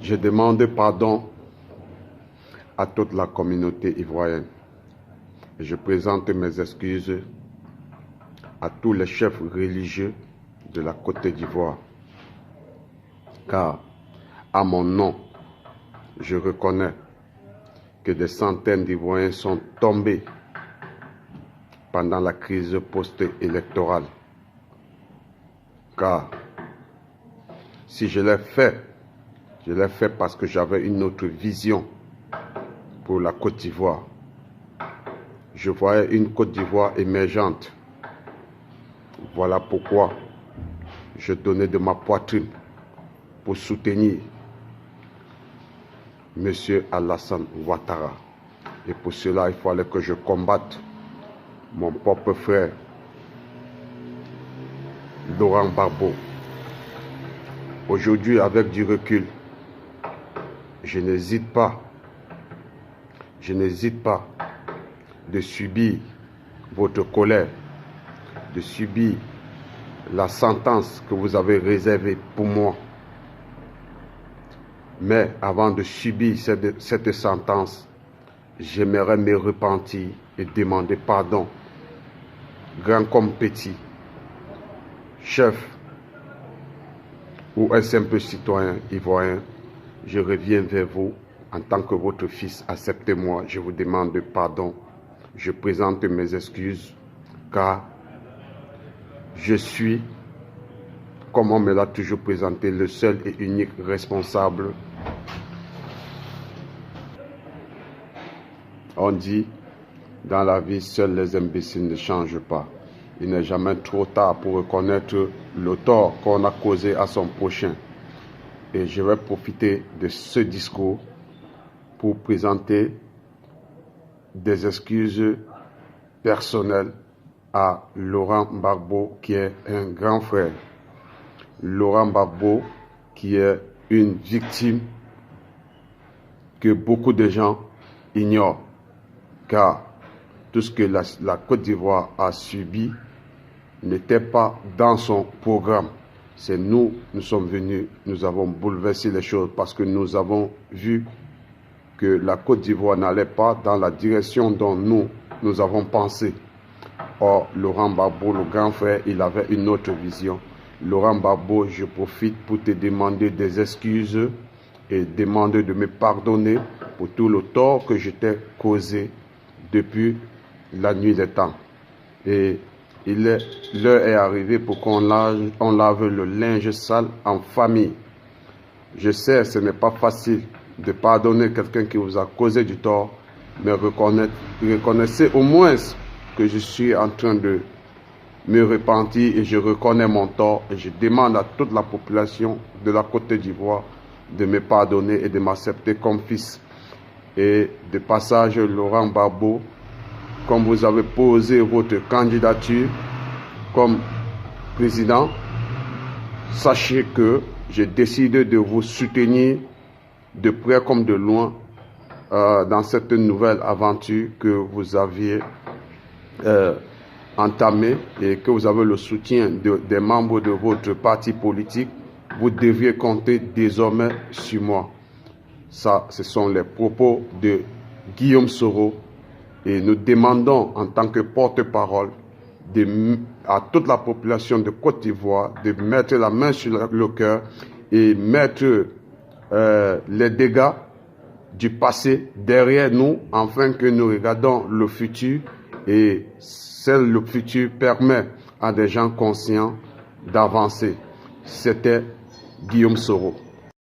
Je demande pardon à toute la communauté ivoirienne. Je présente mes excuses à tous les chefs religieux de la Côte d'Ivoire. Car, à mon nom, je reconnais que des centaines d'Ivoiriens sont tombés pendant la crise post-électorale. Car, si je l'ai fait parce que j'avais une autre vision pour la Côte d'Ivoire. Je voyais une Côte d'Ivoire émergente. Voilà pourquoi je donnais de ma poitrine pour soutenir M. Alassane Ouattara. Et pour cela, il fallait que je combatte mon propre frère, Laurent Gbagbo. Aujourd'hui, avec du recul, je n'hésite pas de subir votre colère, de subir la sentence que vous avez réservée pour moi. Mais avant de subir cette sentence, j'aimerais me repentir et demander pardon, grand comme petit, chef ou un simple citoyen ivoirien. Je reviens vers vous en tant que votre fils. Acceptez-moi, je vous demande pardon. Je présente mes excuses car je suis, comme on me l'a toujours présenté, le seul et unique responsable. On dit, dans la vie, seuls les imbéciles ne changent pas. Il n'est jamais trop tard pour reconnaître le tort qu'on a causé à son prochain. Et je vais profiter de ce discours pour présenter des excuses personnelles à Laurent Gbagbo, qui est un grand frère. Laurent Gbagbo, qui est une victime que beaucoup de gens ignorent, car tout ce que la Côte d'Ivoire a subi n'était pas dans son programme. C'est nous sommes venus, nous avons bouleversé les choses parce que nous avons vu que la Côte d'Ivoire n'allait pas dans la direction dont nous avons pensé. Or, Laurent Gbagbo, le grand frère, il avait une autre vision. Laurent Gbagbo, je profite pour te demander des excuses et demander de me pardonner pour tout le tort que je t'ai causé depuis la nuit des temps. Et l'heure est arrivée pour qu'on lave le linge sale en famille. Je sais, ce n'est pas facile de pardonner quelqu'un qui vous a causé du tort, mais reconnaissez au moins que je suis en train de me repentir et je reconnais mon tort et je demande à toute la population de la Côte d'Ivoire de me pardonner et de m'accepter comme fils. Et de passage, Laurent Gbagbo, comme vous avez posé votre candidature comme président, sachez que j'ai décidé de vous soutenir de près comme de loin dans cette nouvelle aventure que vous aviez entamée et que vous avez le soutien des membres de votre parti politique. Vous deviez compter désormais sur moi. Ça, ce sont les propos de Guillaume Soro. Et nous demandons en tant que porte-parole à toute la population de Côte d'Ivoire de mettre la main sur le cœur et mettre les dégâts du passé derrière nous, afin que nous regardons le futur. Et seul le futur permet à des gens conscients d'avancer. C'était Guillaume Soro.